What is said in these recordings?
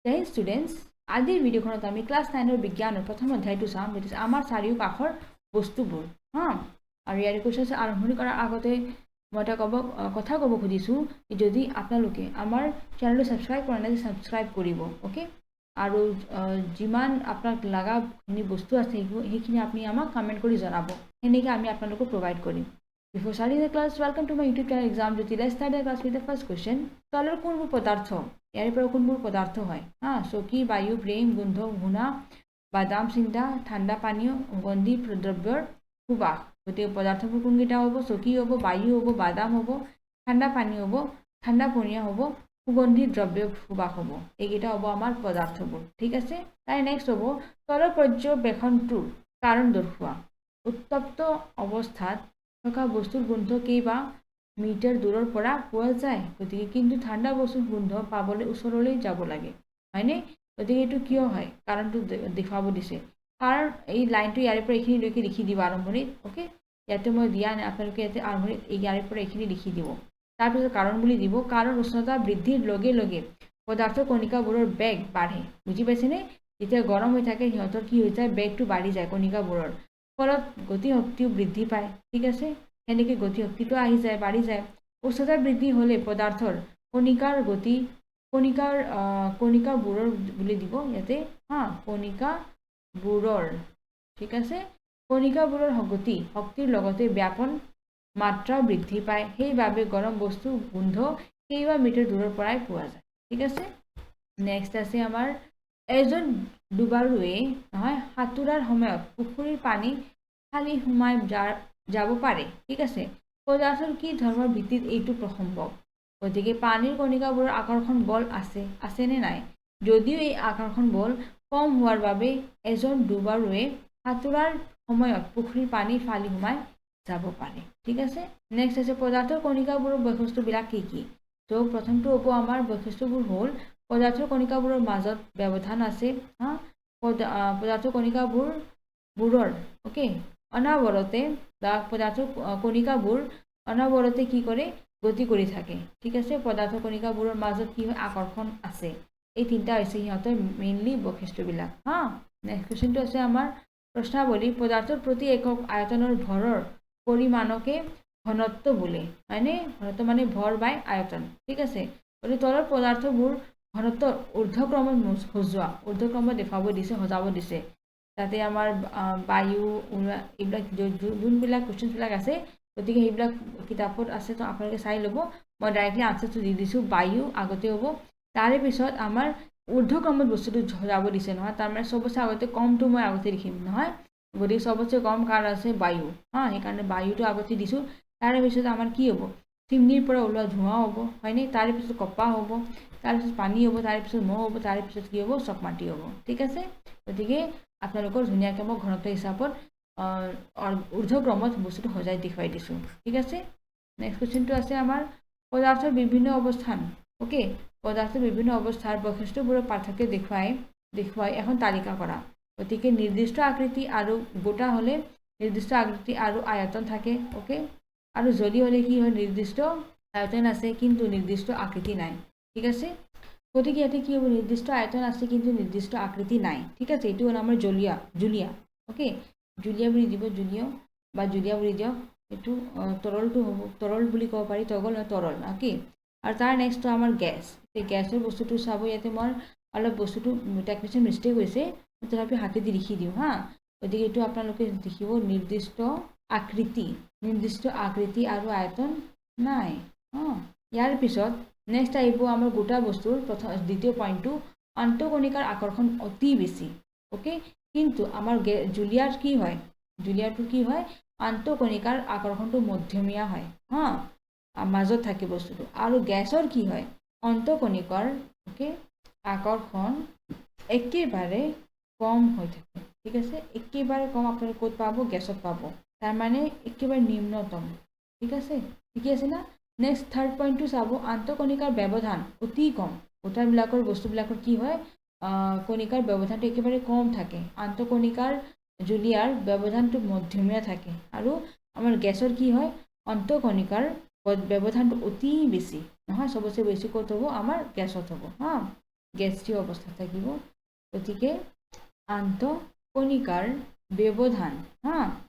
জয় students, আজিৰ ভিডিঅ'খনত আমি class 9 বিজ্ঞানৰ প্ৰথম অধ্যায়টো চাম, যিটো আমাৰ চাৰিওকাষৰ বস্তুবোৰ। আৰু ইয়াৰ কুৱেশ্যন আৰম্ভণি কৰাৰ আগতে মই এটা কথা ক'ব খুজিছোঁ, যদি আপোনালোকে আমাৰ চেনেলটো ছাবস্ক্ৰাইব কৰা নাই, ছাবস্ক্ৰাইব কৰিব। অ'কে, আৰু যিমান আপোনাক লগাখিনি বস্তু আছে সেইখিনি আপুনি আমাক কমেণ্ট কৰি জনাব, সেনেকৈ আমি আপোনালোকক প্ৰভাইড কৰিম। Before starting the class, welcome to my YouTube channel Exam Jyoti. Let's start the class with the first question. তলৰ কোনবোৰ পদাৰ্থ, ইয়াৰ পৰা কোনবোৰ পদাৰ্থ হয়? চকী, বায়ু, প্ৰেম, গোন্ধ, ঘুণা, বাদাম, চিন্তা, ঠাণ্ডা পানীয়, সুগন্ধি দ্ৰব্যৰ সুবাস। গতিকে পদাৰ্থবোৰ কোনকেইটা হ'ব? চকী হ'ব, বায়ু হ'ব, বাদাম হ'ব, ঠাণ্ডা পানী হ'ব, ঠাণ্ডা পনীয়া হ'ব, সুগন্ধি দ্ৰব্য সুবাস হ'ব। এইকেইটা হ'ব আমাৰ পদাৰ্থবোৰ। ঠিক আছে, তাই নেক্সট হ'ব তলৰ পৰ্যবেক্ষণটোৰ কাৰণ দৰ্শোৱা। উত্তপ্ত অৱস্থাত থকা বস্তুৰ গোন্ধ কেইবা মিটাৰ দূৰৰ পৰা পোৱা যায়, গতিকে কিন্তু ঠাণ্ডা বস্তুৰ গোন্ধ পাবলৈ ওচৰলৈ যাব লাগে, হয়নে? গতিকে এইটো কিয় হয়, কাৰণটো দেখুৱাব দিছে। কাৰণ এই লাইনটো ইয়াৰে পৰা এইখিনিলৈকে লিখি দিব আৰম্ভণিত। অ'কে, ইয়াতে মই দিয়া নাই, আপোনালোকে ইয়াতে আৰম্ভণিত ইয়াৰে পৰা এইখিনি লিখি দিব। তাৰপিছত কাৰণ বুলি দিব, কাৰণ উষ্ণতা বৃদ্ধিৰ লগে লগে পদাৰ্থ কণিকাবোৰৰ বেগ বাঢ়ে। বুজি পাইছেনে? যেতিয়া গৰম হৈ থাকে সিহঁতৰ কি হৈ যায়, বেগটো বাঢ়ি যায় কণিকাবোৰৰ, ফলত গতিশক্তিও বৃদ্ধি পায়। ঠিক আছে, সেনেকৈ গতিশক্তিটো আহি যায়, বাঢ়ি যায়। উষ্ণতা বৃদ্ধি হ'লে পদাৰ্থৰ কণিকাৰ গতি, কণিকাবোৰৰ বুলি দিব ইয়াতে, কণিকাবোৰৰ। ঠিক আছে, কণিকাবোৰৰ গতি শক্তিৰ লগতে ব্যাপন মাত্ৰা বৃদ্ধি পায়, সেইবাবে গৰম বস্তু গোন্ধ কেইবা মিটাৰ দূৰৰ পৰাই পোৱা যায়। ঠিক আছে, নেক্সট আছে আমাৰ এজন ডুবাৰুৱে সাঁতোৰাৰ সময়ত পুখুৰীৰ পানী খালি সোমাই যাব পাৰে। ঠিক আছে, পদাৰ্থৰ কি ধৰ্মৰ ভিত্তিত এইটো সম্ভৱ? গতিকে পানীৰ কণিকাবোৰৰ আকৰ্ষণ বল আছেনে নাই? যদিও এই আকৰ্ষণ বল কম হোৱাৰ বাবে এজন ডুবাৰুৱে সাঁতোৰাৰ সময়ত পুখুৰীৰ পানী ফালি সোমাই যাব পাৰে। ঠিক আছে, নেক্সট আছে পদাৰ্থৰ কণিকাবোৰৰ বৈশিষ্ট্যবিলাক কি কি? তো প্ৰথমটো হ'ব আমাৰ বৈশিষ্ট্যবোৰ হ'ল পদাৰ্থৰ কণিকাবোৰৰ মাজত ব্যৱধান আছে। পদাৰ্থৰ কণিকাবোৰৰ অ'কে অনাবৰতে বা পদাৰ্থৰ কণিকাবোৰ অনাবৰতে কি কৰে, গতি কৰি থাকে। ঠিক আছে, পদাৰ্থৰ কণিকাবোৰৰ মাজত কি হয়, আকৰ্ষণ আছে। এই তিনিটা হৈছে সিহঁতৰ মেইনলি বৈশিষ্ট্যবিলাক। নেক্সট কুৱেশ্যনটো আছে আমাৰ প্ৰশ্নাৱলী। পদাৰ্থৰ প্ৰতি একক আয়তনৰ ভৰৰ পৰিমাণকে ঘনত্ব বোলে, হয়নে? ঘনত্ব মানে ভৰ বাই আয়তন। ঠিক আছে, গতিকে তলৰ পদাৰ্থবোৰ ঘনত্ব ঊৰ্ধ্বক্ৰমত সজোৱা, ঊৰ্ধ্বক্ৰমত দেখুৱাব দিছে, সজাব দিছে। তাতে আমাৰ বায়ু, এইবিলাক যোনবিলাক কুৱেশ্যনবিলাক আছে, গতিকে সেইবিলাক কিতাপত আছে, তো আপোনালোকে চাই ল'ব। মই ডাইৰেক্টলি আনচাৰটো দি দিছোঁ, বায়ু আগতে হ'ব, তাৰে পিছত আমাৰ ঊৰ্ধ্বক্ৰমত বস্তুটো সজাব দিছে নহয়, তাৰমানে চবতছে আগতে কমটো মই আগতে লিখিম নহয়, গতিকে চবতছে কম কাৰ আছে, বায়ু। সেইকাৰণে বায়ুটো আগতে দিছোঁ। তাৰে পিছত আমাৰ কি হ'ব, চিমনিৰ পৰা ওলোৱা ধোঁৱা হ'ব, হয়নে? তাৰে পিছত কপাহ হ'ব, তাৰপিছত পানী হ'ব, তাৰপিছত মহ হ'ব, তাৰে পিছত কি হ'ব, চকমাটি হ'ব। ঠিক আছে, গতিকে আপোনালোকৰ ধুনীয়াকৈ মই ঘনত্ব হিচাপত ঊৰ্ধ্বক্ৰমত বস্তুটো সজাই দেখুৱাই দিছোঁ। ঠিক আছে, নেক্সট কুৱেশ্যনটো আছে আমাৰ পদাৰ্থৰ বিভিন্ন অৱস্থান। অ'কে, পদাৰ্থৰ বিভিন্ন অৱস্থাৰ বৈশিষ্ট্যবোৰৰ পাৰ্থক্য দেখুৱাই এখন তালিকা কৰা। গতিকে নিৰ্দিষ্ট আকৃতি আৰু গোটা হ'লে নিৰ্দিষ্ট আকৃতি আৰু আয়তন থাকে। অ'কে, আৰু যদি হ'লে কি হয়, নিৰ্দিষ্ট আয়তন আছে কিন্তু নিৰ্দিষ্ট আকৃতি নাই। ঠিক আছে, গতিকে ইয়াতে কি হ'ব, নিৰ্দিষ্ট আয়তন আছে কিন্তু নিৰ্দিষ্ট আকৃতি নাই। ঠিক আছে, এইটো হ'ল আমাৰ জুলীয়া। অ'কে, জুলীয়া বুলি দিব, জুলীয়া বুলি দিয়ক। এইটো তৰলটো হ'ব, তৰল বুলি ক'ব পাৰি, তৰল। অ'কে, আৰু তাৰ নেক্সটটো আমাৰ গেছ। গেছৰ বস্তুটো চাব, ইয়াতে মই অলপ বস্তুটো টেকনিচিয়ান মিষ্টেক হৈছে, তথাপি হাতেদি লিখি দিওঁ। গতিকে এইটো আপোনালোকে লিখিব, নিৰ্দিষ্ট আকৃতি আৰু আয়তন নাই। ইয়াৰ পিছত নেক্সট আহিব আমাৰ গোটা বস্তুৰ দ্বিতীয় পইণ্টটো, আন্তঃকণিকাৰ আকৰ্ষণ অতি বেছি। অ'কে, কিন্তু আমাৰ জুলীয়াৰ কি হয়, জুলীয়াটো কি হয়, আন্তঃকণিকাৰ আকৰ্ষণটো মধ্যমীয়া হয়, মাজত থাকে বস্তুটো। আৰু গেছৰ কি হয়, অন্তঃকণিকাৰ আকৰ্ষণ একেবাৰে কম হৈ থাকে। ঠিক আছে, একেবাৰে কম আপোনালোকে ক'ত পাব, গেছত পাব, তাৰমানে একেবাৰে নিম্নতম। ঠিক আছে, ঠিকে আছে না? নেক্সট থাৰ্ড পইণ্টটো চাব, আন্তঃকণিকাৰ ব্যৱধান অতি কম। গোটাবিলাকৰ বস্তুবিলাকৰ কি হয়, কণিকাৰ ব্যৱধানটো একেবাৰে কম থাকে। আন্তঃকণিকাৰ জুলীয়াৰ ব্যৱধানটো মধ্যমীয়া থাকে। আৰু আমাৰ গেছৰ কি হয়, অন্তঃকণিকাৰ ব্যৱধানটো অতি বেছি নহয়, চবতছে বেছি ক'ত হ'ব, আমাৰ গেছত হ'ব। গেছীয় অৱস্থাত থাকিব। গতিকে আন্তঃকণিকাৰ ব্যৱধান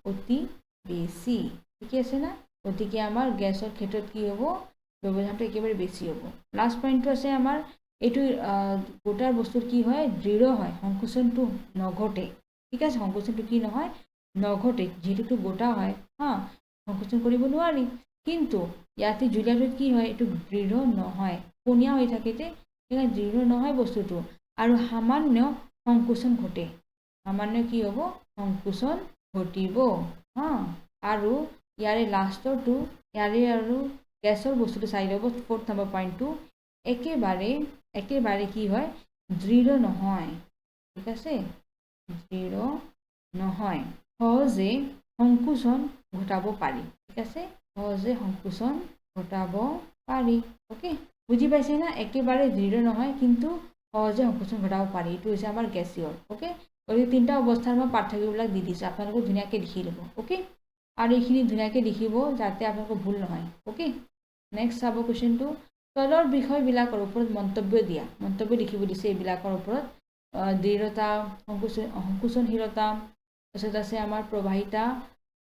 অতি বেছি, ঠিকে আছে না? গতিকে আমাৰ গেছৰ ক্ষেত্ৰত কি হ'ব, ব্যৱধানটো একেবাৰে বেছি হ'ব। লাষ্ট পইণ্টটো আছে আমাৰ এইটো গোটাৰ বস্তুৰ কি হয়, দৃঢ় হয়, সংকোচনটো নঘটে, ঠিক আছে? সংকোচনটো কি নহয়, নঘটে, যিহেতুটো গোটা হয় সংকোচন কৰিব নোৱাৰি। কিন্তু ইয়াতে জুলীয়াটোত কি হয়, এইটো দৃঢ় নহয়, পনীয়া হৈ থাকে যে, সেইকাৰণে দৃঢ় নহয় বস্তুটো, আৰু সামান্য সংকোচন ঘটে। সামান্য কি হ'ব, সংকোচন ঘটিব আৰু ইয়াৰে লাষ্টৰটো, ইয়াৰে আৰু গেছৰ বস্তুটো চাই ল'ব, 4th নম্বৰ পইণ্টটো একেবাৰে কি হয়, দৃঢ় নহয়, ঠিক আছে? দৃঢ় নহয়, সহজে সংকোচন ঘটাব পাৰি, ঠিক আছে? সহজে সংকোচন ঘটাব পাৰি। ওকে, বুজি পাইছে না? একেবাৰে দৃঢ় নহয় কিন্তু সহজে সংকোচন ঘটাব পাৰি, এইটো হৈছে আমাৰ গেছীয়। ওকে, গতিকে 3টা অৱস্থাৰ মই পাৰ্থক্যবিলাক দি দিছোঁ, আপোনালোকে ধুনীয়াকৈ লিখি ল'ব। ওকে, আৰু এইখিনি ধুনীয়াকৈ লিখিব যাতে আপোনালোকৰ ভুল নহয়। ওকে, নেক্সট চাব কুৱেশ্যনটো, তলৰ বিষয়বিলাকৰ ওপৰত মন্তব্য দিয়া। মন্তব্য লিখিব দিছে এইবিলাকৰ ওপৰত, দৃঢ়তা, সংকোচনশীলতা, তাৰপিছত আছে আমাৰ প্ৰবাহিতা,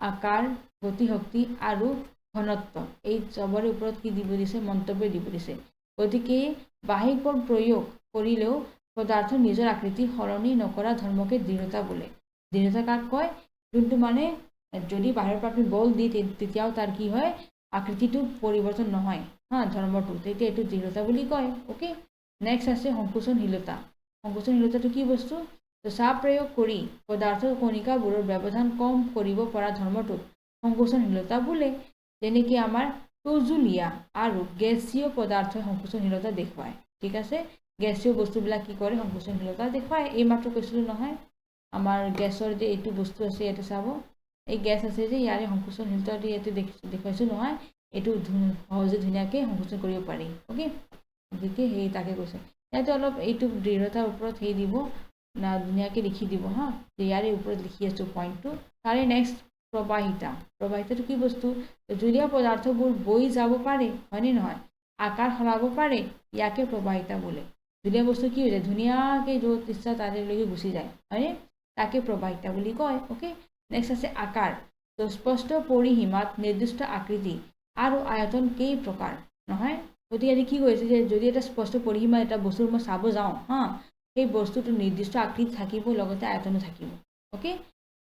আকাৰ, গতিশক্তি আৰু ঘনত্ব। এই চবৰে ওপৰত কি দিব দিছে, মন্তব্য দিব দিছে। গতিকে বাহ্যিক বল প্ৰয়োগ কৰিলেও পদাৰ্থৰ নিজৰ আকৃতি সলনি নকৰা ধৰ্মকে দৃঢ়তা বোলে। দৃঢ়তা কাক কয়, যোনটো মানে যদি বাহিৰৰ পৰা আপুনি বল দি তেতিয়াও তাৰ কি হয়, আকৃতিটো পৰিৱৰ্তন নহয় ধৰ্মটো, তেতিয়া এইটো দৃঢ়তা বুলি কয়। ওকে, নেক্সট আছে সংকোচনশীলতা। সংকোচনশীলতাটো কি বস্তু, চাপ প্ৰয়োগ কৰি পদাৰ্থৰ কণিকাবোৰৰ ব্যৱধান কম কৰিব পৰা ধৰ্মটোক সংকোচনশীলতা বোলে। যেনেকৈ আমাৰ তজুলীয়া আৰু গেছীয় পদাৰ্থই সংকোচনশীলতা দেখুৱায়, ঠিক আছে? গেছীয় বস্তুবিলাক কি কৰে, সংকোচনশীলতা দেখুৱায়। এইমাত্ৰ কৈছিলোঁ নহয়, আমাৰ গেছৰ যে এইটো বস্তু আছে, ইয়াতে চাব, এই গেছ আছে যে, ইয়াৰে সংকোচনশীলতা ইয়াতে দেখুৱাইছোঁ নহয়, এইটো সহজে ধুনীয়াকৈ সংকোচন কৰিব পাৰি। ওকে, গতিকে সেই তাকে কৈছে, ইয়াতে অলপ এইটো দৃঢ়তাৰ ওপৰত সেই দিব না, ধুনীয়াকৈ লিখি দিব যে ইয়াৰে ওপৰত লিখি আছোঁ পইণ্টটো। তাৰে নেক্সট প্ৰবাহিতা। প্ৰবাহিতাটো কি বস্তু, জুলীয়া পদাৰ্থবোৰ বৈ যাব পাৰে, হয়নে নহয়? আকাৰ সলাব পাৰে, ইয়াকে প্ৰবাহিতা বোলে। জুলীয়া বস্তু কি হৈ যায়, ধুনীয়াকৈ য'ত ইচ্ছা তালৈকে গুচি যায়, হয়নে? তাকে প্ৰবাহিতা বুলি কয়। ওকে, নেক্সট আছে আকাৰ। স্পষ্ট পৰিসীমাত নিৰ্দিষ্ট আকৃতি আৰু আয়তন কেই প্ৰকাৰ নহয়। গতিকে ইয়াতে কি কৈছে যে যদি এটা স্পষ্ট পৰিসীমা এটা বস্তুৰ মই চাব যাওঁ সেই বস্তুটো নিৰ্দিষ্ট আকৃতি থাকিব, লগতে আয়তনো থাকিব। ওকে,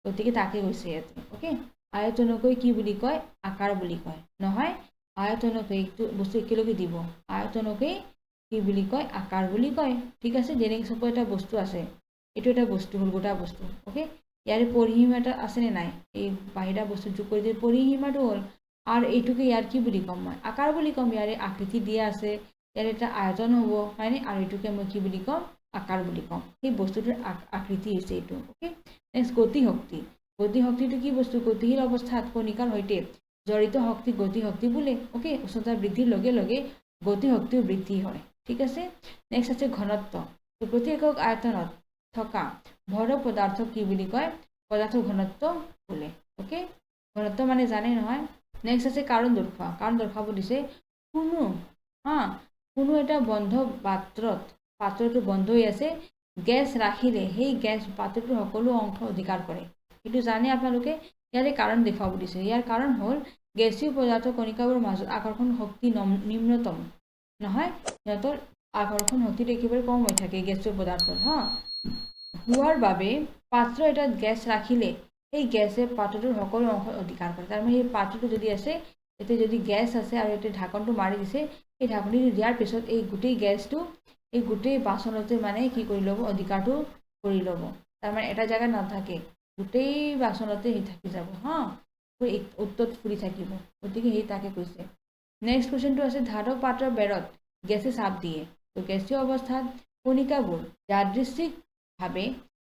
গতিকে তাকে কৈছে ইয়াতে। ওকে, আয়তনকৈ কি বুলি কয়, আকাৰ বুলি কয়, নহয় আয়তনকে এইটো বস্তু একেলগে দিব, আয়তনকে কি বুলি কয়, আকাৰ বুলি কয়, ঠিক আছে? যেনেকৈ চাব এটা বস্তু আছে, এইটো এটা বস্তু হ'ল, গোটা বস্তু। ওকে, ইয়াৰে পৰিসীমা এটা আছেনে নাই, এই বাহিৰা বস্তু যোগ কৰি দিয়ে পৰিসীমাটো হ'ল, আৰু এইটোকে ইয়াৰ কি বুলি ক'ম, মই আকাৰ বুলি ক'ম। ইয়াৰে আকৃতি দিয়া আছে, ইয়াৰ এটা আয়তন হ'ব, হয়নে? আৰু এইটোকে মই কি বুলি ক'ম, আকাৰ বুলি ক'ম। সেই বস্তুটোৰ আকৃতি হৈছে এইটো। ওকে, নেক্সট গতিশক্তি। গতিশক্তিটো কি বস্তু, গতিশীল অৱস্থাত কণিকাৰ সৈতে জড়িত শক্তি গতিশক্তি বোলে। ওকে, উষ্ণতা বৃদ্ধিৰ লগে লগে গতিশক্তিও বৃদ্ধি হয়, ঠিক আছে? নেক্সট আছে ঘনত্ব। প্ৰতি একক আয়তনত থকা ভৰ পদাৰ্থক কি বুলি কয়, পদাৰ্থৰ ঘনত্ব বোলে। ওকে, ঘনত্ব মানে জানে নহয়। নেক্সট আছে কাৰণ দৰ্শোৱা। কাৰণ দৰ্শাব দিছে, কোনো এটা বন্ধ পাত্ৰটো বন্ধ হৈ আছে, গেছ ৰাখিলে সেই গেছ পাত্ৰটোৰ সকলো অংশ অধিকাৰ কৰে, সেইটো জানে আপোনালোকে। ইয়াৰে কাৰণ দেখুৱাব দিছে। ইয়াৰ কাৰণ হ'ল গেছীয় পদাৰ্থ কণিকাবোৰৰ মাজত আকৰ্ষণ শক্তি নিম্নতম নহয়, সিহঁতৰ আকৰ্ষণ শক্তিটো একেবাৰে কম হৈ থাকে গেছীয় পদাৰ্থৰ হোৱাৰ বাবে পাত্ৰ এটাত গেছ ৰাখিলে সেই গেছে পাত্ৰটোৰ সকলো অংশ অধিকাৰ কৰে। তাৰমানে সেই পাত্ৰটো যদি আছে, এতিয়া যদি গেছ আছে আৰু এতিয়া ঢাকনটো মাৰি দিছে, এই ঢাকনিটো দিয়াৰ পিছত এই গোটেই গেছটো এই গোটেই বাচনতে মানে কি কৰি ল'ব, অধিকাৰটো কৰি ল'ব। তাৰমানে এটা জেগাত নাথাকে, গোটেই বাচনতে সেই থাকি যাব উত্তত ফুৰি থাকিব। গতিকে সেই তাকে কৈছে। নেক্সট কুৱেশ্যনটো আছে, ধাৰক পাত্ৰৰ বেৰত গেছে চাপ দিয়ে, তো গেছীয় অৱস্থাত কণিকাবোৰ যাদৃচ্ছিকভাৱে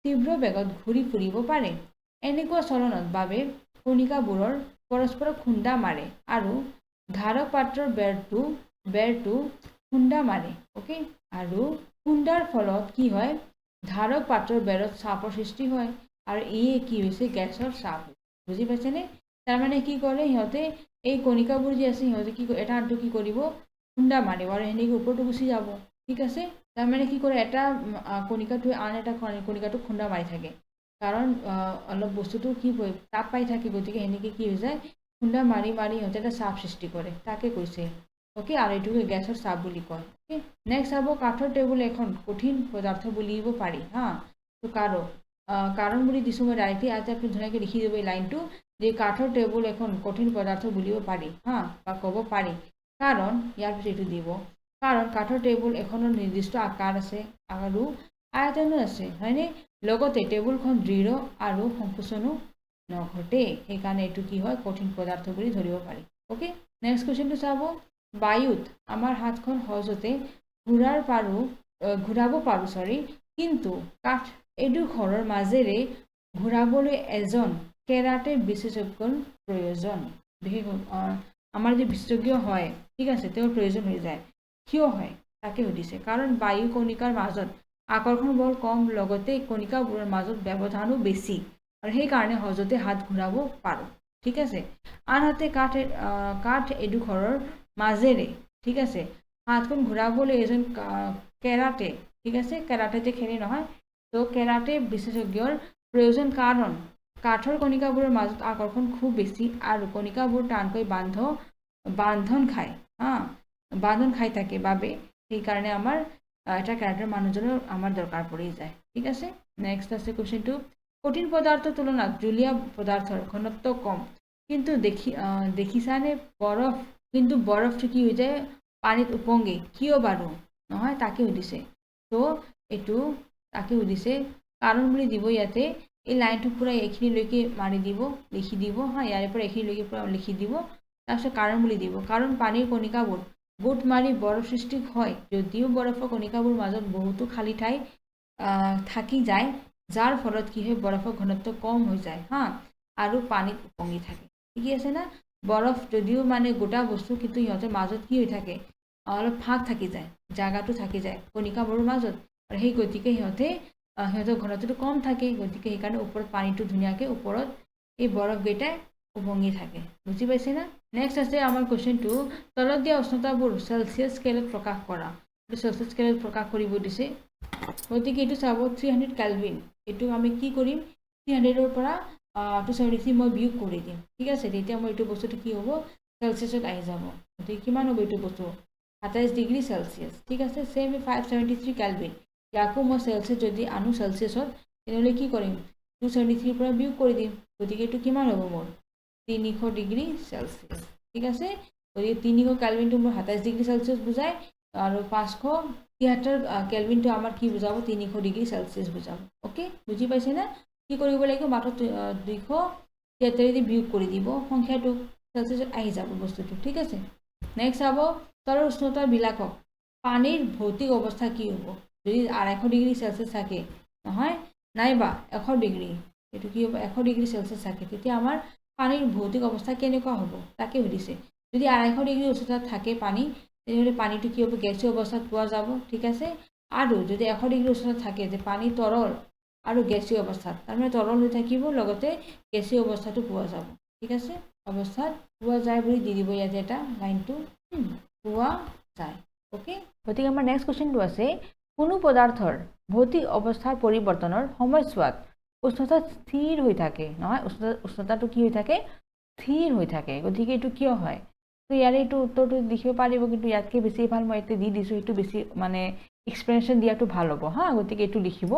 তীব্ৰ বেগত ঘূৰি ফুৰিব পাৰে। এনেকুৱা চলনৰ বাবে কণিকাবোৰৰ পৰস্পৰক খুন্দা মাৰে আৰু ধাৰক পাত্ৰৰ বেৰটো খুন্দা মাৰে। ওকে, আৰু খুন্দাৰ ফলত কি হয়, ধাৰক পাত্ৰৰ বেৰত চাপৰ সৃষ্টি হয়, আৰু এই কি হৈছে, গেছৰ চাপ। বুজি পাইছেনে? তাৰমানে কি কৰে সিহঁতে, এই কণিকাবোৰ যে আছে সিহঁতে কি এটা আনটো কি কৰিব, খুন্দা মাৰিব, আৰু সেনেকৈ ওপৰতো গুচি যাব। ঠিক আছে তাৰমানে কি কৰে এটা কণিকাটোৱে আন এটা কণিকাটোক খুন্দা মাৰি থাকে কাৰণ অলপ বস্তুটো কি তাপ পাই থাকে গতিকে সেনেকৈ কি হৈ যায় খুন্দা মাৰি মাৰি সিহঁতে এটা চাপ সৃষ্টি কৰে তাকে কৈছে ওকে আৰু এইটোকে গেছৰ চাপ বুলি কয় ওকে নেক্সট চাব কাঠৰ টেবুল এখন কঠিন পদাৰ্থ বুলিব পাৰি হা তো কাৰণ বুলি দিছোঁ মই ডাইৰেক্টলি আজি আপুনি ধুনীয়াকৈ লিখি দিব এই লাইনটো যে কাঠৰ টেবুল এখন কঠিন পদাৰ্থ বুলিব পাৰি হা বা ক'ব পাৰি কাৰণ ইয়াৰ পিছত এইটো দিব কাৰণ কাঠৰ টেবুল এখনৰ নিৰ্দিষ্ট আকাৰ আছে আৰু আয়তনো আছে হয়নে লগতে টেবুলখন দৃঢ় আৰু সংকোচনো নঘটে সেইকাৰণে এইটো কি হয় কঠিন পদাৰ্থ বুলি ধৰিব পাৰি ওকে নেক্সট কুৱেশ্যনটো চাব বায়ুত আমাৰ হাতখন সহজতে ঘূৰাব পাৰোঁ কিন্তু কাঠ এডোখৰৰ মাজেৰে ঘূৰাবলৈ এজন কেৰাটে বিশেষজ্ঞৰ প্ৰয়োজন বিশেষ আমাৰ যে বিশেষজ্ঞ হয় ঠিক আছে তেওঁৰ প্ৰয়োজন হৈ যায় কিয় হয় তাকে সুধিছে কাৰণ বায়ু কণিকাৰ মাজত আকৰ্ষণ বল কম লগতে কণিকাবোৰৰ মাজত ব্যৱধানো বেছি আৰু সেইকাৰণে সহজতে হাত ঘূৰাব পাৰোঁ ঠিক আছে আনহাতে কাঠ এডোখৰৰ মাজেৰে ঠিক আছে হাতখন ঘূৰাবলৈ এজন কেৰাটে ঠিক আছে কেৰাটেতে খেলি নহয় তো কেৰাটে বিশেষজ্ঞৰ প্ৰয়োজন কাৰণ কাঠৰ কণিকাবোৰৰ মাজত আকৰ্ষণ খুব বেছি আৰু কণিকাবোৰ টানকৈ বান্ধন খাই থাকে বাবে সেইকাৰণে আমাৰ এটা কেৰাটেৰ মানুহজনৰ আমাৰ দৰকাৰ পৰি যায় ঠিক আছে নেক্সট আছে কুৱেশ্যনটো কঠিন পদাৰ্থৰ তুলনাত জুলীয়া পদাৰ্থৰ ঘনত্ব কম কিন্তু দেখিছানে বৰফটো কি হৈ যায় পানীত উপঙে কিয় বাৰু নহয় তাকে সুধিছে তো এইটো তাকে সুধিছে কাৰণ বুলি দিব ইয়াতে এই লাইনটো পুৰা এইখিনিলৈকে মাৰি দিব লিখি দিব হা ইয়াৰে পৰা এইখিনিলৈকে পুৰা লিখি দিব তাৰপিছত কাৰণ বুলি দিব কাৰণ পানীৰ কণিকাবোৰ গোট মাৰি বৰফ সৃষ্টি হয় যদিও বৰফৰ কণিকাবোৰ মাজত বহুতো খালী ঠাই থাকি যায় যাৰ ফলত কি হয় বৰফৰ ঘনত্ব কম হৈ যায় হা আৰু পানীত উপঙি থাকে ঠিকে আছে না বৰফ যদিও মানে গোটা বস্তু কিন্তু সিহঁতৰ মাজত কি হৈ থাকে অলপ ফাঁক থাকি যায় জাগাটো থাকি যায় কণিকাবোৰৰ মাজত আৰু সেই গতিকে সিহঁতৰ ঘনত্বটো কম থাকে গতিকে সেইকাৰণে ওপৰত পানীটো ধুনীয়াকৈ ওপৰত এই বৰফকেইটাই উপঙি থাকে বুজি পাইছে না নেক্সট আছে আমাৰ কুৱেশ্যনটো তলত দিয়া উষ্ণতাবোৰ চেলচিয়াছ স্কেলত প্ৰকাশ কৰা চেলচিয়াছ স্কেলত প্ৰকাশ কৰিব দিছে গতিকে এইটো চাব 300 কেলভিন এইটো আমি কি কৰিম 300ৰ পৰা 273 মই বিয়োগ কৰি দিম ঠিক আছে তেতিয়া মই এইটো বস্তুটো কি হ'ব চেলচিয়াছত আহি যাব গতিকে কিমান হ'ব এইটো বস্তু 27 ডিগ্ৰী চেলচিয়াছ ঠিক আছে চেম 573 কেলভিন ইয়াকো মই চেলচিয়াছ যদি আনো চেলচিয়াছত তেনেহ'লে কি কৰিম 273ৰ পৰা বিয়োগ কৰি দিম গতিকে এইটো কিমান হ'ব মোৰ 300 ডিগ্ৰী চেলচিয়াছ ঠিক আছে গতিকে 300 কেলভিনটো মোৰ 27 ডিগ্ৰী চেলচিয়াছ বুজায় আৰু 573 কেলভিনটো আমাৰ কি বুজাব 300 ডিগ্ৰী চেলচিয়াছ বুজাব ওকে বুজি পাইছে না কি কৰিব লাগিব মাত্ৰ 273 দি বিয়োগ কৰি দিব সংখ্যাটো চেলচিয়াছত আহি যাব বস্তুটো ঠিক আছে নেক্সট চাব তলৰ উষ্ণতাবিলাকক পানীৰ ভৌতিক অৱস্থা কি হ'ব যদি 250 ডিগ্ৰী চেলচিয়াছ থাকে নহয় নাইবা 100 ডিগ্ৰী এইটো কি হ'ব 100 ডিগ্ৰী চেলচিয়াছ থাকে তেতিয়া আমাৰ পানীৰ ভৌতিক অৱস্থা কেনেকুৱা হ'ব তাকে সুধিছে যদি 250 ডিগ্ৰী উষ্ণতাত থাকে পানী তেনেহ'লে পানীটো কি হ'ব গেছীয় অৱস্থাত পোৱা যাব ঠিক আছে আৰু যদি 100 ডিগ্ৰী উষ্ণতাত থাকে যে পানী তৰল আৰু গেছীয় অৱস্থাত তাৰমানে তৰল হৈ থাকিব লগতে গেছীয় অৱস্থাটো পোৱা যাব ঠিক আছে অৱস্থাত পোৱা যায় বুলি দি দিব ইয়াতে এটা লাইনটো পোৱা যায় ওকে গতিকে আমাৰ নেক্সট কুৱেশ্যনটো আছে কোনো পদাৰ্থৰ ভৌতিক অৱস্থাৰ পৰিৱৰ্তনৰ সময়ছোৱাত উষ্ণতা স্থিৰ হৈ থাকে নহয় উষ্ণতাটো কি হৈ থাকে স্থিৰ হৈ থাকে গতিকে এইটো কিয় হয় তো ইয়াৰে এইটো উত্তৰটো লিখিব পাৰিব কিন্তু ইয়াতকৈ বেছি ভাল মই ইয়াতে দি দিছোঁ সেইটো বেছি মানে এক্সপ্লেনেশ্যন দিয়াটো ভাল হ'ব হা গতিকে এইটো লিখিব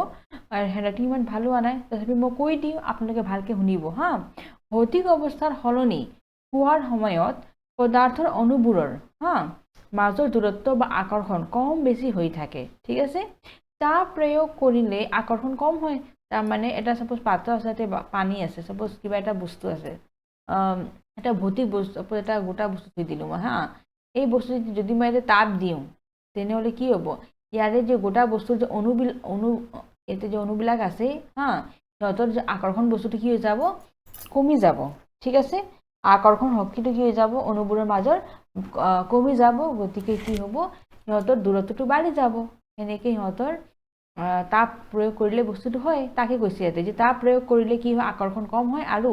আৰু হেণ্ডৰাইটিং ইমান ভাল হোৱা নাই তথাপি মই কৈ দিওঁ আপোনালোকে ভালকৈ শুনিব হা ভৌতিক অৱস্থাৰ সলনি হোৱাৰ সময়ত পদাৰ্থৰ অণুবোৰৰ মাজৰ দূৰত্ব বা আকৰ্ষণ কম বেছি হৈ থাকে ঠিক আছে তাপ প্ৰয়োগ কৰিলে আকৰ্ষণ কম হয় তাৰমানে এটা সাপোজ পাত্ৰ আছে তাতে পানী আছে সাপোজ কিবা এটা বস্তু আছে এটা ভৌতিক বস্তু এটা গোটা বস্তু থৈ দিলোঁ মই হা এই বস্তু যদি মই ইয়াতে তাপ দিওঁ তেনেহ'লে কি হ'ব ইয়াৰে যে গোটা বস্তুৰ যে ইয়াতে যে অণুবিলাক আছে হা সিহঁতৰ যে আকৰ্ষণ বস্তুটো কি হৈ যাব কমি যাব ঠিক আছে আকৰ্ষণ শক্তিটো কি হৈ যাব অণুবোৰৰ মাজৰ কমি যাব গতিকে কি হ'ব সিহঁতৰ দূৰত্বটো বাঢ়ি যাব এনেকৈ সিহঁতৰ তাপ প্ৰয়োগ কৰিলে বস্তুটো হয় তাকে কৈছে ইয়াতে যে তাপ প্ৰয়োগ কৰিলে কি হয় আকৰ্ষণ কম হয় আৰু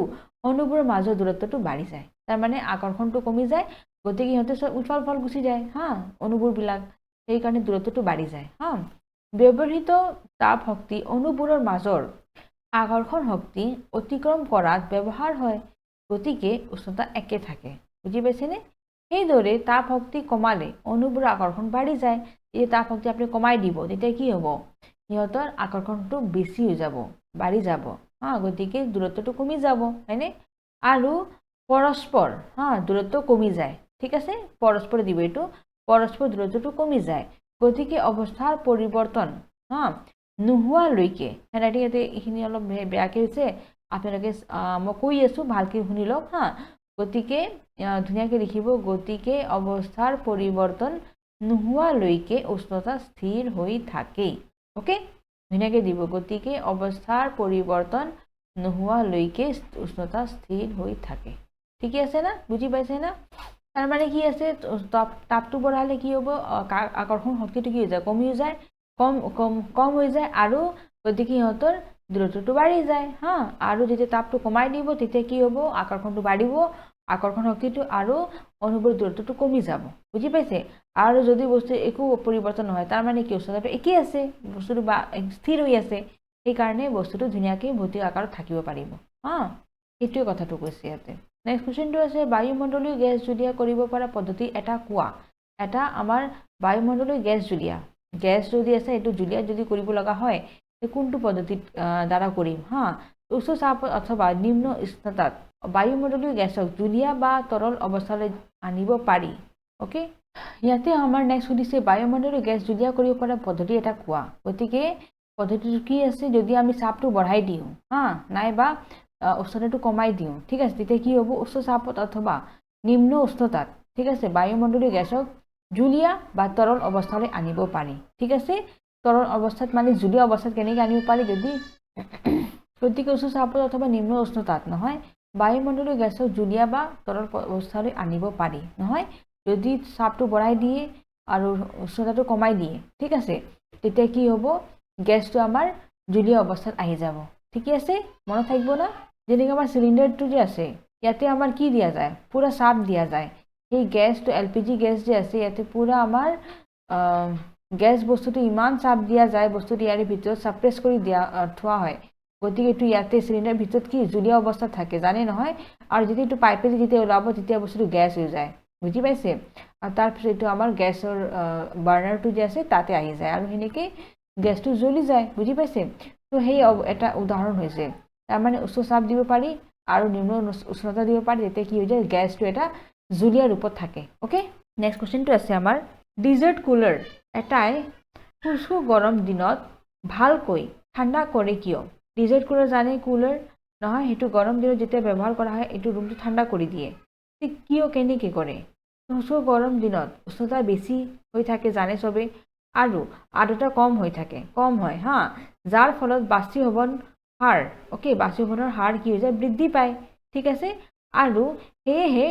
অণুবোৰৰ মাজৰ দূৰত্বটো বাঢ়ি যায় তাৰমানে আকৰ্ষণটো কমি যায় গতিকে সিহঁতে উৎফল ফল গুচি যায় হা অণুবোৰবিলাক সেইকাৰণে দূৰত্বটো বাঢ়ি যায় হা ব্যৱহৃত তাপ শক্তি অণুবোৰৰ মাজৰ আকৰ্ষণ শক্তি অতিক্ৰম কৰাত ব্যৱহাৰ হয় গতিকে উষ্ণতা একে থাকে বুজি পাইছেনে সেইদৰে তাপ শক্তি কমালে অণুবোৰৰ আকৰ্ষণ বাঢ়ি যায় এই তাপ শক্তি আপুনি কমাই দিব তেতিয়া কি হ'ব সিহঁতৰ আকৰ্ষণটো বেছি হৈ যাব বাঢ়ি যাব হা গতিকে দূৰত্বটো কমি যাব হয়নে আৰু পৰস্পৰ হা দূৰত্ব কমি যায় ঠিক আছে পৰস্পৰ দিব এইটো পৰস্পৰ দূৰত্বটো কমি যায় গতিকে অৱস্থাৰ পৰিৱৰ্তন হা নোহোৱালৈকে হেনাইতে ইয়াতে এইখিনি অলপ বেয়াকৈ হৈছে আপোনালোকে মই কৈ আছোঁ ভালকৈ শুনি লওক হা গতিকে ধুনীয়াকৈ লিখিব গতিকে অৱস্থাৰ পৰিৱৰ্তন নোহোৱালৈকে উষ্ণতা স্থিৰ হৈ থাকে ওকে ধুনীয়াকৈ দিব গতিকে অৱস্থাৰ পৰিৱৰ্তন নোহোৱালৈকে উষ্ণতা স্থিৰ হৈ থাকে ঠিকে আছে না বুজি পাইছে না তাৰ মানে কি আছে তাপটো বঢ়ালে কি হ'ব আকৰ্ষণ শক্তিটো কি হৈ যায় কমি যায় কম হৈ যায় আৰু গতিকে সিহঁতৰ দূৰত্বটো বাঢ়ি যায় হা আৰু যেতিয়া তাপটো কমাই দিব তেতিয়া কি হ'ব আকৰ্ষণটো বাঢ়িব আকৰ্ষণ শক্তিটো আৰু অনুভৱ দূৰত্বটো কমি যাব বুজি পাইছে আৰু যদি বস্তু একো পৰিৱৰ্তন নহয় তাৰ মানে কি উষ্ণতাটো একেই আছে বস্তুটো স্থিৰ হৈ আছে সেইকাৰণে বস্তুটো ধুনীয়াকৈ ভৌতিক আকাৰত থাকিব পাৰিব হা এইটোৱে কথাটো কৈছে ইয়াতে নেক্সট কুৱেশ্যনটো আছে বায়ুমণ্ডলীয় গেছ জুলীয়া কৰিব পৰা পদ্ধতি এটা কোৱা এটা আমাৰ বায়ুমণ্ডলীয় গেছ যদি আছে এইটো জুলীয়া যদি কৰিব লগা হয় কোনটো পদ্ধতিত দ্বাৰা কৰিম হা উচ্চ চাপত অথবা নিম্ন উষ্ণতাত বায়ুমণ্ডলীয় গেছক জুলীয়া বা তৰল অৱস্থালৈ আনিব পাৰি ওকে ইয়াতে আমাৰ নেক্সট সুধিছে বায়ুমণ্ডলীয় গেছ জুলীয়া কৰিব পৰা পদ্ধতি এটা কোৱা গতিকে পদ্ধতিটো কি আছে যদি আমি চাপটো বঢ়াই দিওঁ হা নাইবা উষ্ণতাটো কমাই দিওঁ ঠিক আছে তেতিয়া কি হ'ব উচ্চ চাপত অথবা নিম্ন উষ্ণতাত ঠিক আছে বায়ুমণ্ডলীয় গেছক জুলীয়া বা তৰল অৱস্থালৈ আনিব পাৰি ঠিক আছে তৰল অৱস্থাত মানে জুলীয়া অৱস্থাত কেনেকৈ আনিব পাৰি যদি গতিকে উচ্চ চাপত অথবা নিম্ন উষ্ণতাত নহয় বায়ুমণ্ডলীয় গেছক জুলীয়া বা তৰল অৱস্থালৈ আনিব পাৰি নহয় যদি চাপটো বঢ়াই দিয়ে আৰু উষ্ণতাটো কমাই দিয়ে ঠিক আছে তেতিয়া কি হ'ব গেছটো আমাৰ জুলীয়া অৱস্থাত আহি যাব ঠিকে আছে মনত থাকিব না যেনেকৈ আমাৰ চিলিণ্ডাৰটো যে আছে ইয়াতে আমাৰ কি দিয়া যায় পুৰা চাপ দিয়া যায় সেই গেছটো এলপিজি গেছ যে আছে ইয়াতে পুৰা আমাৰ গেছ বস্তুটো ইমান চাপ দিয়া যায় বস্তুটো ইয়াৰে ভিতৰত সাপ্ৰেছ কৰি দিয়া থোৱা হয় গতিকে এইটো ইয়াতে চিলিণ্ডাৰৰ ভিতৰত কি জুলীয়া অৱস্থাত থাকে জানে নহয় আৰু যদি এইটো পাইপেদি যেতিয়া ওলাব তেতিয়া বস্তুটো গেছ হৈ যায় বুজি পাইছে আৰু তাৰপিছত এইটো আমাৰ গেছৰ বাৰ্ণাৰটো যে আছে তাতে আহি যায় আৰু সেনেকৈ গেছটো জ্বলি যায় বুজি পাইছে তো সেই এটা উদাহৰণ হৈছে তাৰমানে উচ্চ চাপ দিব পাৰি আৰু নিম্ন উষ্ণতা দিব পাৰি তেতিয়া কি হৈ যায় গেছটো এটা জুলীয়া ৰূপত থাকে ওকে নেক্সট কুৱেশ্যনটো আছে আমাৰ ডিজাৰ্ট কুলাৰ এটাই শুষ্ক গৰম দিনত ভালকৈ ঠাণ্ডা কৰে কিয় ডিজাৰ্ট কুলাৰ জানে কুলাৰ নহয় সেইটো গৰম দিনত যেতিয়া ব্যৱহাৰ কৰা হয় এইটো ৰুমটো ঠাণ্ডা কৰি দিয়ে কিয় কেনেকৈ কৰে শুষ্ক গৰম দিনত উষ্ণতা বেছি হৈ থাকে জানে চবে আৰু আৰ্দ্ৰতা কম হৈ থাকে কম হয় হা যাৰ ফলত বাষ্পীভৱন হাৰ ওকে বাষ্পীভৱনৰ হাৰ কি হৈ যায় বৃদ্ধি পায় ঠিক আছে আৰু সেয়েহে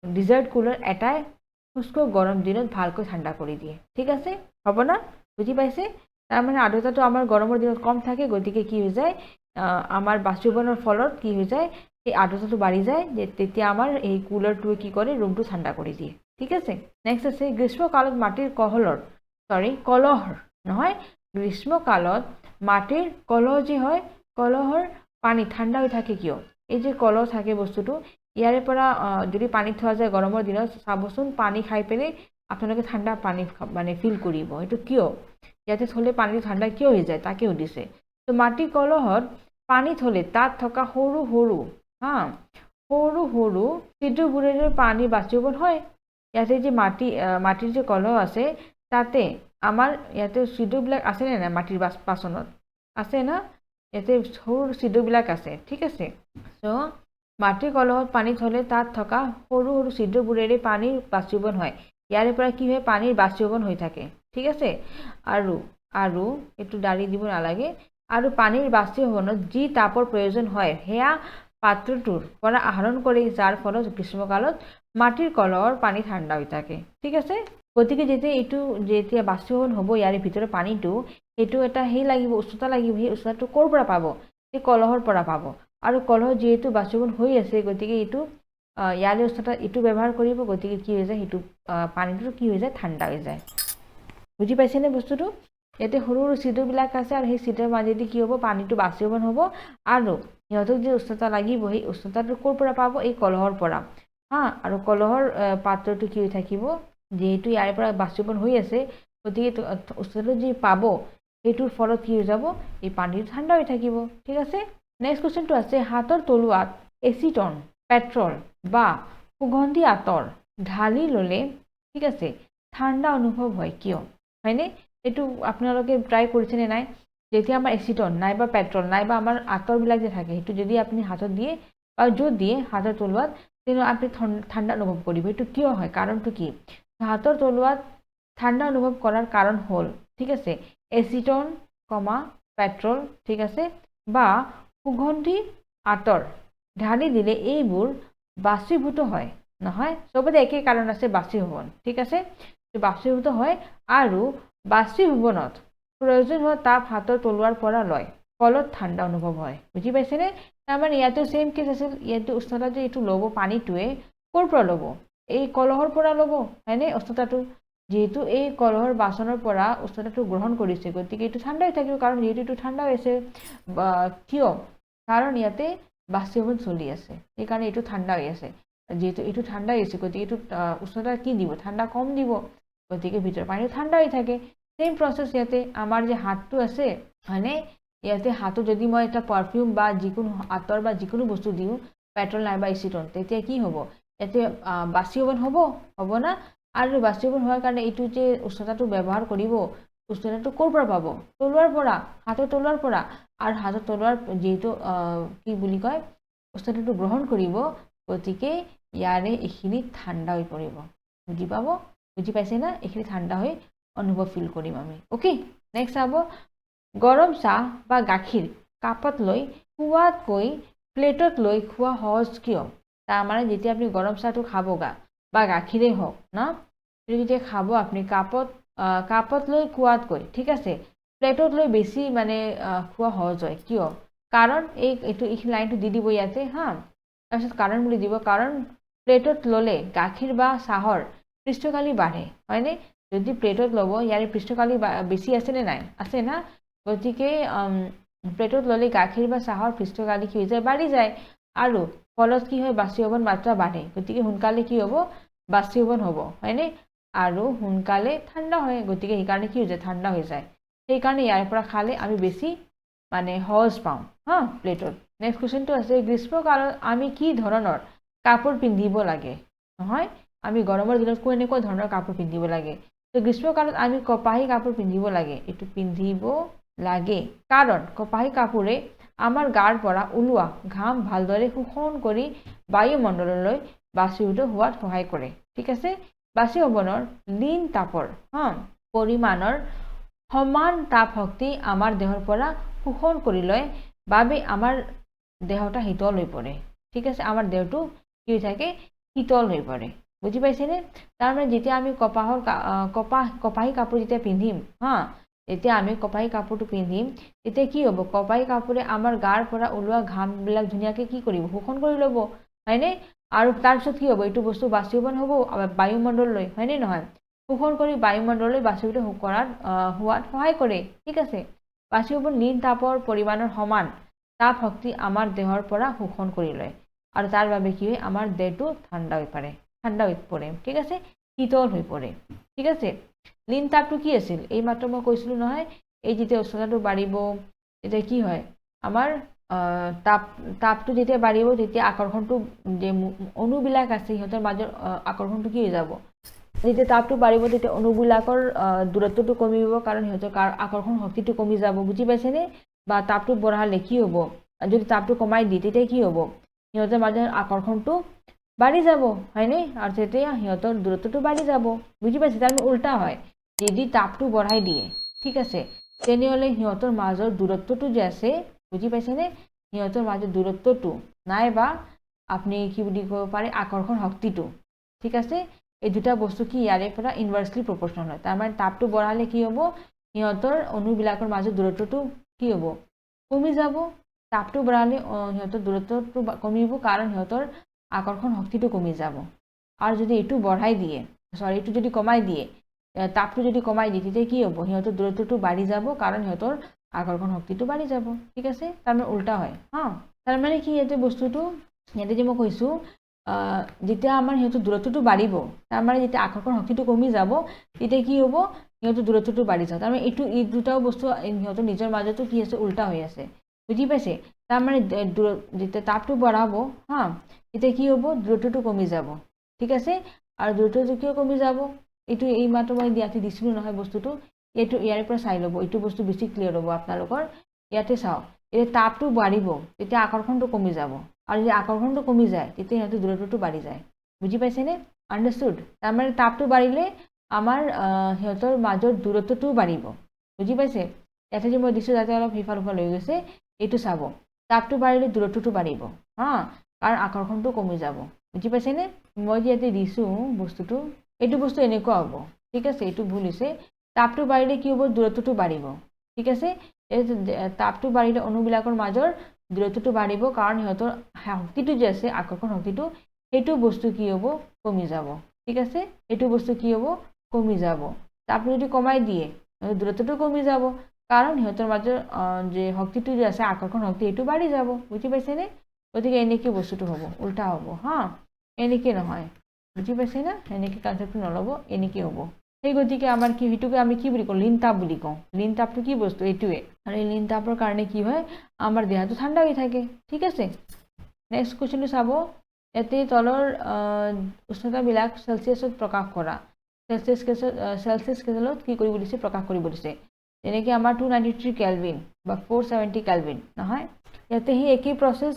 ডিজাৰ্ট কুলাৰ এটাই শুষ্ক গৰম দিনত ভালকৈ ঠাণ্ডা কৰি দিয়ে ঠিক আছে হ'ব না বুজি পাইছে তাৰমানে আৰ্দ্ৰতাটো আমাৰ গৰমৰ দিনত কম থাকে গতিকে কি হৈ যায় আমাৰ বাষ্পীভৱনৰ ফলত কি হৈ যায় এই আৰ্দ্ৰতাটো বাঢ়ি যায় যে তেতিয়া আমাৰ এই কুলাৰটোৱে কি কৰে ৰুমটো ঠাণ্ডা কৰি দিয়ে ঠিক আছে নেক্সট আছে গ্ৰীষ্মকালত মাটিৰ কলহৰ নহয় গ্ৰীষ্মকালত মাটিৰ কলহ যে হয় কলহৰ পানী ঠাণ্ডা হৈ থাকে কিয় এই যে কলহ থাকে বস্তুটো ইয়াৰে পৰা যদি পানী থোৱা যায় গৰমৰ দিনত চাবচোন পানী খাই পেলাই আপোনালোকে ঠাণ্ডা পানী মানে ফিল কৰিব এইটো কিয় ইয়াতে থলে পানী ঠাণ্ডা কিয় হৈ যায় তাকে সুধিছে তো মাটিৰ কলহত পানী থলে তাত থকা সৰু সৰু ছিদ্ৰবোৰেৰে পানী বাষ্পীভৱন হয় ইয়াতে যে মাটিৰ যে কলহ আছে তাতে আমাৰ ইয়াতে ছিদ্ৰবিলাক আছে নে নাই মাটিৰ বাচনত আছে না ইয়াতে সৰু ছিদ্ৰবিলাক আছে ঠিক আছে চ' মাটিৰ কলহত পানী থলে তাত থকা সৰু সৰু ছিদ্ৰবোৰেৰে পানীৰ বাষ্পীভৱন হয় ইয়াৰে পৰা কি হয় পানীৰ বাষ্পীভৱন হৈ থাকে ঠিক আছে আৰু এইটো দাঁড়ি দিব নালাগে আৰু পানীৰ বাষ্পীভৱনত যি তাপৰ প্ৰয়োজন হয় সেয়া পাত্ৰটোৰ পৰা আহৰণ কৰে যাৰ ফলত গ্ৰীষ্মকালত মাটিৰ কলহৰ পানী ঠাণ্ডা হৈ থাকে ঠিক আছে গতিকে যেতিয়া বাষ্পীভৱন হ'ব ইয়াৰে ভিতৰত পানীটো সেইটো এটা লাগিব উষ্ণতা লাগিব সেই উষ্ণতাটো ক'ৰ পৰা পাব সেই কলহৰ পৰা পাব আৰু কলহ যিহেতু বাষ্পীভৱন হৈ আছে গতিকে এইটো ইয়াৰে উষ্ণতা এইটো ব্যৱহাৰ কৰিব গতিকে কি হৈ যায় সেইটো পানীটো কি হৈ যায় ঠাণ্ডা হৈ যায় বুজি পাইছেনে বস্তুটো ইয়াতে সৰু সৰু ছিদ্ৰবিলাক আছে আৰু সেই ছিদ্ৰৰ মাজেদি কি হ'ব পানীটো বাষ্পীভৱন হ'ব আৰু সিহঁতক যে উষ্ণতা লাগিব সেই উষ্ণতাটো ক'ৰ পৰা পাব এই কলহৰ পৰা হা আৰু কলহৰ পাত্ৰটো কি হৈ থাকিব যেহেতু ইয়াৰ পৰা বাষ্পীভৱন হৈ আছে গতিকে উষ্ণতাটো যি পাব সেইটোৰ ফলত কি হৈ যাব এই পানীটো ঠাণ্ডা হৈ থাকিব ঠিক আছে নেক্সট কুৱেশ্যনটো আছে হাতৰ তলুৱাত এচিটন পেট্ৰল বা সুগন্ধি আতৰ ঢালি ল'লে ঠিক আছে ঠাণ্ডা অনুভৱ হয় কিয় হয়নে এইটো আপোনালোকে ট্ৰাই কৰিছেনে নাই যেতিয়া আমাৰ এচিটন নাইবা পেট্ৰল নাইবা আমাৰ আতৰবিলাক যে থাকে সেইটো যদি আপুনি হাতত দিয়ে বা য'ত দিয়ে হাতৰ তলুৱাত তেনেহ'লে আপুনি ঠাণ্ডা অনুভৱ কৰিব এইটো কিয় হয় কাৰণটো কি হাতৰ তলুৱাত ঠাণ্ডা অনুভৱ কৰাৰ কাৰণ হ'ল ঠিক আছে এচিটন পেট্ৰল ঠিক আছে বা সুগন্ধি আতৰ ঢালি দিলে এইবোৰ বাষ্পীভূত হয় নহয় চবতে একেই কাৰণ আছে বাষ্পীভৱন ঠিক আছে বাষ্পীভূত হয় আৰু বাষ্পীভৱনত প্ৰয়োজন হোৱা তাপ হাতৰ তলুৱাৰ পৰা লয় ফলত ঠাণ্ডা অনুভৱ হয় বুজি পাইছেনে তাৰমানে ইয়াতো সেম কেছ আছিল ইয়াতো উষ্ণতা যে এইটো ল'ব পানীটোৱে ক'ৰ পৰা ল'ব এই কলহৰ পৰা ল'ব হয়নে উষ্ণতাটো যেহেতু এই কলহৰ বাচনৰ পৰা উষ্ণতাটো গ্ৰহণ কৰিছে গতিকে এইটো ঠাণ্ডা হৈ থাকিব কাৰণ যেহেতু এইটো ঠাণ্ডা হৈছে কিয় কাৰণ ইয়াতে বাষ্পীভৱন চলি আছে সেইকাৰণে এইটো ঠাণ্ডা হৈ আছে যেহেতু এইটো ঠাণ্ডা হৈ আছে গতিকে এইটো উষ্ণতা কি দিব ঠাণ্ডা কম দিব গতিকে ভিতৰৰ পানীটো ঠাণ্ডা হৈ থাকে সেম প্ৰচেছ ইয়াতে আমাৰ যে হাতটো আছে হয়নে ইয়াতে হাতত যদি মই এটা পাৰফিউম বা যিকোনো আতৰ বা যিকোনো বস্তু দিওঁ পেট্ৰল নাইবা এচিটন তেতিয়া কি হ'ব ইয়াতে বাষ্পীভৱন হ'ব না আৰু বাষ্পীভৱন হোৱাৰ কাৰণে এইটো যে উষ্ণতাটো ব্যৱহাৰ কৰিব উষ্ণতাটো ক'ৰ পৰা পাব তলুৱাৰ পৰা হাতৰ তলুৱাৰ পৰা আৰু হাতৰ তলুৱাৰ যেহেতু কি বুলি কয় উষ্ণতাটো গ্ৰহণ কৰিব গতিকে ইয়াৰে এইখিনি ঠাণ্ডা হৈ পৰিব বুজি পাইছে না এইখিনি ঠাণ্ডা হৈ অনুভৱ ফিল কৰিম আমি ওকে নেক্সট চাব গৰম চাহ বা গাখীৰ কাপত লৈ খোৱাতকৈ প্লেটত লৈ খোৱা সহজ কিয় তাৰমানে যেতিয়া আপুনি গৰম চাহটো খাব বা গাখীৰেই হওক না যেতিয়া খাব আপুনি কাপত লৈ খোৱাতকৈ ঠিক আছে প্লেটত লৈ বেছি মানে খোৱা সহজ হয় কিয় কাৰণ এইটো লাইনটো দি দিব ইয়াতে হা তাৰপিছত কাৰণ বুলি দিব কাৰণ প্লেটত ল'লে গাখীৰ বা চাহৰ পৃষ্ঠকালি বাঢ়ে হয়নে যদি প্লেটত ল'ব ইয়াৰে পৃষ্ঠকালি বেছি আছেনে নাই আছে না গতিকে প্লেটত ল'লে গাখীৰ বা চাহৰ পৃষ্ঠকালি কি হৈ যায় বাঢ়ি যায় আৰু ফলত কি হয় বাষ্পীভৱন মাত্ৰা বাঢ়ে গতিকে সোনকালে কি হ'ব বাষ্পীভৱন হ'ব হয়নে আৰু সোনকালে ঠাণ্ডা হয় গতিকে সেইকাৰণে কি হৈ যায় ঠাণ্ডা হৈ যায় সেইকাৰণে ইয়াৰ পৰা খালে আমি বেছি মানে সহজ পাওঁ হা প্লেটত নেক্সট কুৱেশ্যনটো আছে গ্ৰীষ্মকালত আমি কি ধৰণৰ কাপোৰ পিন্ধিব লাগে নহয় আমি গৰমৰ দিনত কেনেকুৱা ধৰণৰ কাপোৰ পিন্ধিব লাগে তো গ্ৰীষ্মকালত আমি কপাহী কাপোৰ পিন্ধিব লাগে এইটো পিন্ধিব লাগে কাৰণ কপাহী কাপোৰে আমাৰ গাৰ পৰা ওলোৱা ঘাম ভালদৰে শোষণ কৰি বায়ুমণ্ডললৈ বাষ্পীভূত হোৱাত সহায় কৰে ঠিক আছে বাষ্পীভৱনৰ লীন তাপৰ পৰিমাণৰ সমান তাপ শক্তি আমাৰ দেহৰ পৰা শোষণ কৰি লয় বাবে আমাৰ দেহটা শীতল হৈ পৰে ঠিক আছে আমাৰ দেহটো কি হৈ থাকে শীতল হৈ পৰে বুজি পাইছেনে তাৰমানে যেতিয়া আমি কপাহী কাপোৰ যেতিয়া পিন্ধিম যেতিয়া আমি কপাহী কাপোৰটো পিন্ধিম তেতিয়া কি হ'ব কপাহী কাপোৰে আমাৰ গাৰ পৰা ওলোৱা ঘামবিলাক ধুনীয়াকৈ কি কৰিব শোষণ কৰি ল'ব হয়নে আৰু তাৰপিছত কি হ'ব এইটো বস্তু বাষ্পীভৱন হ'ব বায়ুমণ্ডললৈ হয়নে নহয় শোষণ কৰি বায়ুমণ্ডললৈ বাষ্পীভূত হোৱাত সহায় কৰে ঠিক আছে বাষ্পীভৱন লীন তাপৰ পৰিমাণৰ সমান তাপ শক্তি আমাৰ দেহৰ পৰা শোষণ কৰি লয় আৰু তাৰ বাবে কি হয় আমাৰ দেহটো ঠাণ্ডা হৈ পৰে ঠিক আছে শীতল হৈ পৰে ঠিক আছে লীন তাপটো কি আছিল এই মাত্ৰ মই কৈছিলোঁ নহয় এই যেতিয়া উষ্ণতাটো বাঢ়িব তেতিয়া কি হয় আমাৰ তাপটো যেতিয়া বাঢ়িব তেতিয়া আকৰ্ষণটো যে অণুবিলাক আছে সিহঁতৰ মাজৰ আকৰ্ষণটো কি হৈ যাব যেতিয়া তাপটো বাঢ়িব তেতিয়া অণুবিলাকৰ দূৰত্বটো কমিব কাৰণ সিহঁতৰ আকৰ্ষণ শক্তিটো কমি যাব বুজি পাইছেনে বা তাপটো বঢ়ালে কি হ'ব যদি তাপটো কমাই দিয়ে তেতিয়া কি হ'ব সিহঁতৰ মাজৰ আকৰ্ষণটো বাঢ়ি যাব হয়নে আৰু তেতিয়া সিহঁতৰ দূৰত্বটো বাঢ়ি যাব বুজি পাইছে তাৰমানে উল্টা হয় যদি তাপটো বঢ়াই দিয়ে ঠিক আছে তেনেহ'লে সিহঁতৰ মাজৰ দূৰত্বটো যে আছে বুজি পাইছেনে সিহঁতৰ মাজৰ দূৰত্বটো নাইবা আপুনি কি বুলি ক'ব পাৰে আকৰ্ষণ শক্তিটো ঠিক আছে এই দুটা বস্তু কি ইয়াৰে পৰা ইনভাৰ্চলি প্ৰপৰ্চনেল হয় তাৰমানে তাপটো বঢ়ালে কি হ'ব সিহঁতৰ অণুবিলাকৰ মাজৰ দূৰত্বটো কি হ'ব কমি যাব তাপটো বঢ়ালে সিহঁতৰ দূৰত্বটো কমিব কাৰণ সিহঁতৰ আকৰ্ষণ শক্তিটো কমি যাব আৰু যদি এইটো বঢ়াই দিয়ে এইটো যদি কমাই দিয়ে তাপটো যদি কমাই দিয়ে তেতিয়া কি হ'ব সিহঁতৰ দূৰত্বটো বাঢ়ি যাব কাৰণ সিহঁতৰ আকৰ্ষণ শক্তিটো বাঢ়ি যাব ঠিক আছে তাৰমানে উল্টা হয় হা তাৰমানে কি ইয়াতে বস্তুটো ইয়াতে যে মই কৈছোঁ যেতিয়া আমাৰ সিহঁতৰ দূৰত্বটো বাঢ়িব তাৰমানে যেতিয়া আকৰ্ষণ শক্তিটো কমি যাব তেতিয়া কি হ'ব সিহঁতৰ দূৰত্বটো বাঢ়ি যাব তাৰমানে এই দুটাও বস্তু সিহঁতৰ নিজৰ মাজতো কি আছে উল্টা হৈ আছে বুজি পাইছে তাৰমানে যেতিয়া তাপটো বঢ়াব হা তেতিয়া কি হ'ব দূৰত্বটো কমি যাব ঠিক আছে আৰু দূৰত্বটো কিয় কমি যাব এই মাত্ৰ মই ইয়াতে দিছিলোঁ নহয় বস্তুটো এইটো ইয়াৰ পৰা চাই ল'ব এইটো বস্তু বেছি ক্লিয়াৰ হ'ব আপোনালোকৰ ইয়াতে চাওক এতিয়া তাপটো বাঢ়িব তেতিয়া আকৰ্ষণটো কমি যাব আৰু যদি আকৰ্ষণটো কমি যায় তেতিয়া সিহঁতৰ দূৰত্বটো বাঢ়ি যায় বুজি পাইছেনে আণ্ডাৰষ্টুড তাৰমানে তাপটো বাঢ়িলে আমাৰ সিহঁতৰ মাজৰ দূৰত্বটোও বাঢ়িব বুজি পাইছে ইয়াতে যে মই দিছোঁ যাতে অলপ সিফাল সিফাল হৈ গৈছে এইটো চাব তাপটো বাঢ়িলে দূৰত্বটো বাঢ়িব হা কাৰণ আকৰ্ষণটো কমি যাব বুজি পাইছেনে মই যে ইয়াতে দিছোঁ বস্তুটো এইটো বস্তু এনেকুৱা হ'ব ঠিক আছে এইটো ভুল হৈছে তাপটো বাঢ়িলে কি হ'ব দূৰত্বটো বাঢ়িব ঠিক আছে তাপটো বাঢ়িলে অণুবিলাকৰ মাজৰ দূৰত্বটো বাঢ়িব কাৰণ সিহঁতৰ শক্তিটো যে আছে আকৰ্ষণ শক্তিটো সেইটো বস্তু কি হ'ব কমি যাব ঠিক আছে এইটো বস্তু কি হ'ব কমি যাব তাপটো যদি কমাই দিয়ে দূৰত্বটো কমি যাব কাৰণ সিহঁতৰ মাজৰ যে শক্তিটো যে আছে আকৰ্ষণ শক্তি এইটো বাঢ়ি যাব বুজি পাইছেনে গতিকে এনেকৈ বস্তুটো হ'ব উল্টা হ'ব হা এনেকৈ নহয় বুজি পাইছে না এনেকৈ কনচেপ্টটো নল'ব এনেকৈ হ'ব সেই গতিকে আমাৰ কি সেইটোকে আমি কি বুলি কওঁ লীন তাপ বুলি কওঁ লীন তাপটো কি বস্তু এইটোৱে আৰু এই লীন তাপৰ কাৰণে কি হয় আমাৰ দেহটো ঠাণ্ডা হৈ থাকে ঠিক আছে নেক্সট কুৱেশ্যনটো চাব ইয়াতে তলৰ উষ্ণতাবিলাক চেলচিয়াছত প্ৰকাশ কৰা চেলচিয়াছ স্কেলত কি কৰিব দিছে প্ৰকাশ কৰিব দিছে যেনেকৈ আমাৰ 293 কেলভিন বা 470 কেলভিন নহয় ইয়াতে সেই একেই প্ৰচেছ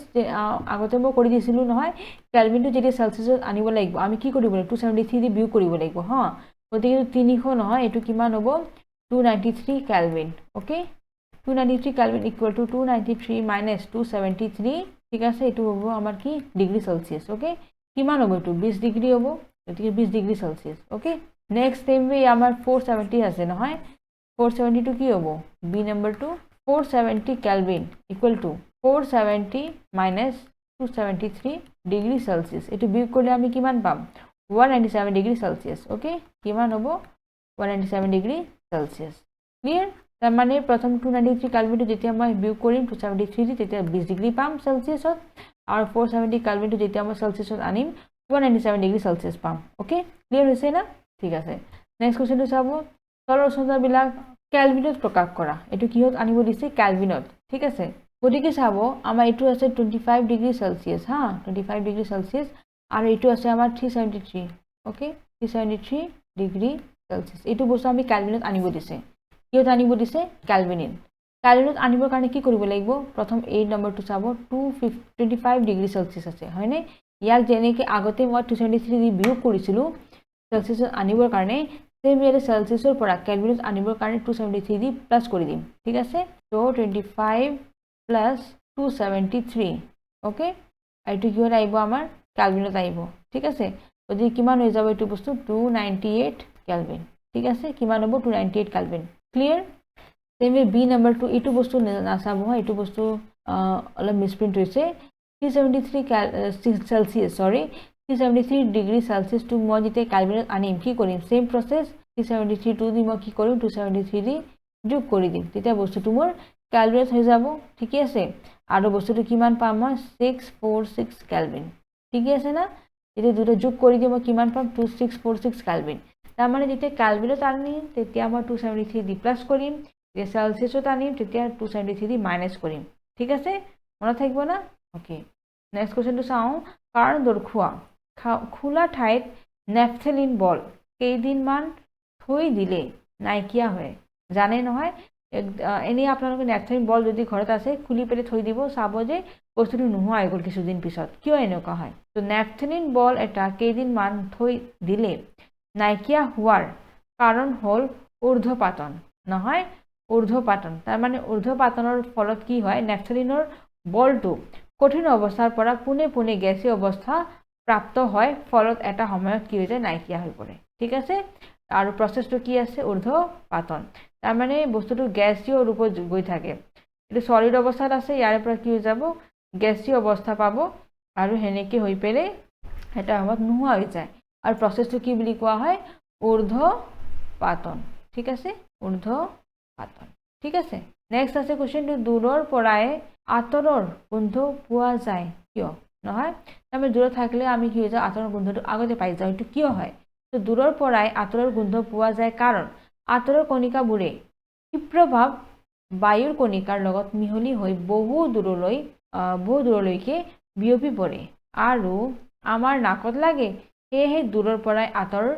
আগতে মই কৰি দিছিলোঁ নহয় কেলভিনটো যেতিয়া চেলচিয়াছত আনিব লাগিব আমি কি কৰিব লাগিব 273 দি বিয়োগ কৰিব লাগিব হা গতিকে 300 নহয় এইটো কিমান হ'ব 293 kelvin okay 293 kelvin equal to 293 minus 273 ঠিক আছে এইটো হ'ব আমাৰ কি ডিগ্ৰী চেলচিয়াছ অ'কে কিমান হ'ব এইটো 20 ডিগ্ৰী হ'ব গতিকে 20 degree Celsius okay next time আমাৰ 470 আছে নহয় 470 কি হ'ব বি নম্বৰটো 470 kelvin equal to 470 minus 273 degree Celsius এইটো বিয়োগ কৰিলে আমি কিমান পাম 197 ডিগ্ৰী চেলচিয়াছ অ'কে কিমান হ'ব 197 ডিগ্ৰী চেলচিয়াছ ক্লিয়াৰ তাৰমানে প্ৰথম 293 কেলভিনটো যেতিয়া মই বিয়োগ কৰিম 273 তেতিয়া 20 ডিগ্ৰী পাম চেলচিয়াছত আৰু 470 কেলভিনটো যেতিয়া মই চেলচিয়াছত আনিম 197 ডিগ্ৰী চেলচিয়াছ পাম অ'কে ক্লিয়াৰ হৈছে না ঠিক আছে নেক্সট কুৱেশ্যনটো চাব তলৰ উষ্ণতাবিলাক কেলভিনত প্ৰকাশ কৰা এইটো কিহত আনিব দিছে কেলভিনত ঠিক আছে গতিকে চাব আমাৰ এইটো আছে 25 ডিগ্ৰী চেলচিয়াছ হা 25 ডিগ্ৰী চেলচিয়াছ আৰু এইটো আছে আমাৰ 373 অ'কে 373 ডিগ্ৰী চেলচিয়াছ এইটো বস্তু আমি কেলভিনত আনিব দিছে কিহত আনিব দিছে কেলভিনত আনিবৰ কাৰণে কি কৰিব লাগিব প্ৰথম এই নম্বৰটো চাব 25 ডিগ্ৰী চেলচিয়াছ আছে হয়নে ইয়াক যেনেকৈ আগতে মই 273 দি বিয়োগ কৰিছিলোঁ চেলচিয়াছত আনিবৰ কাৰণে সেম ইয়াতে চেলচিয়াছৰ পৰা কেলভিনত আনিবৰ কাৰণে 273 দি প্লাছ কৰি দিম ঠিক আছে ত' 25 প্লাছ 273 অ'কে এইটো কিহত আহিব আমাৰ কেলভিনত আহিব ঠিক আছে গতিকে কিমান হৈ যাব এইটো বস্তু 298 কেলভিন ঠিক আছে কিমান হ'ব 298 কেলভিন ক্লিয়াৰ সেমে বি নম্বৰটো এইটো বস্তু নাচাব হয় এইটো বস্তু অলপ মিছপ্ৰিণ্ট হৈছে 373 চেলচিয়াছ 373 ডিগ্ৰী চেলচিয়াছটো মই যেতিয়া কেলভিনত আনিম কি কৰিম সেম প্ৰচেছ 373 টো দি মই কি কৰিম 273 দি যোগ কৰি দিম তেতিয়া বস্তুটো মোৰ কেলভিনত হৈ যাব ঠিকে আছে আৰু বস্তুটো কিমান পাম মই 646 কেলভিন ঠিকে আছে না এতিয়া দুটা যোগ কৰি দিম মই কিমান পাম 2646 কেলভিন তাৰমানে যেতিয়া কেলভিনত আনিম তেতিয়া মই 273 দি প্লাছ কৰিম যেতিয়া চেলচিয়াছত আনিম তেতিয়া 273 দি মাইনাছ কৰিম ঠিক আছে মনত থাকিব না অ'কে নেক্সট কুৱেশ্যনটো চাওঁ কাৰণ দৰ্শোৱা খোলা ঠাইত নেপথেলিন বল কেইদিনমান থৈ দিলে নাইকিয়া হয় জানে নহয় এনেই আপোনালোকে নেপথেলিন বল যদি ঘৰত আছে খুলি পেলাই থৈ দিব চাব যে বস্তুটো নোহোৱা হৈ গ'ল কিছুদিন পিছত কিয় এনেকুৱা হয় তো নেপথেলিন বল এটা কেইদিনমান থৈ দিলে নাইকিয়া হোৱাৰ কাৰণ হ'ল ঊৰ্ধ্বপাতন নহয় ঊৰ্ধ্বপাতন তাৰমানে ঊৰ্ধ্বপাতনৰ ফলত কি হয় নেপথেলিনৰ বলটো কঠিন অৱস্থাৰ পৰা পোনে পোনে গেছীয় অৱস্থা প্ৰাপ্ত হয় ফলত এটা সময়ত কি হৈ যায় নাইকিয়া হৈ পৰে ঠিক আছে আৰু প্ৰচেছটো কি আছে ঊৰ্ধ্বপাতন তাৰমানে বস্তুটো গেছীয় ৰূপত গৈ থাকে এইটো সলিড অৱস্থাত আছে ইয়াৰ পৰা কি হৈ যাব গেছীয় অৱস্থা পাব আৰু সেনেকৈ হৈ পেলাই এটা সময়ত নোহোৱা হৈ যায় আৰু প্ৰচেছটো কি বুলি কোৱা হয় ঊৰ্ধ্বপাতন পাতন ঠিক আছে ঊৰ্ধ্বপাতন ঠিক আছে নেক্সট আছে কোৱেশ্চনটো দূৰৰ পৰাই আতৰৰ গোন্ধ পোৱা যায় কিয় নহয় আমি দূৰত থাকিলে আমি কি হৈ যায় আতৰৰ গোন্ধটো আগতে পাই যাওঁ এইটো কিয় হয় তো দূৰৰ পৰাই আতৰৰ গোন্ধ পোৱা যায় কাৰণ আতৰৰ কণিকাবোৰে ক্ষিপ্ৰভাৱ বায়ুৰ কণিকাৰ লগত মিহলি হৈ বহু দূৰলৈকে বিয়পি পৰে আৰু আমাৰ নাকত লাগে সেয়েহে দূৰৰ পৰাই আতৰৰ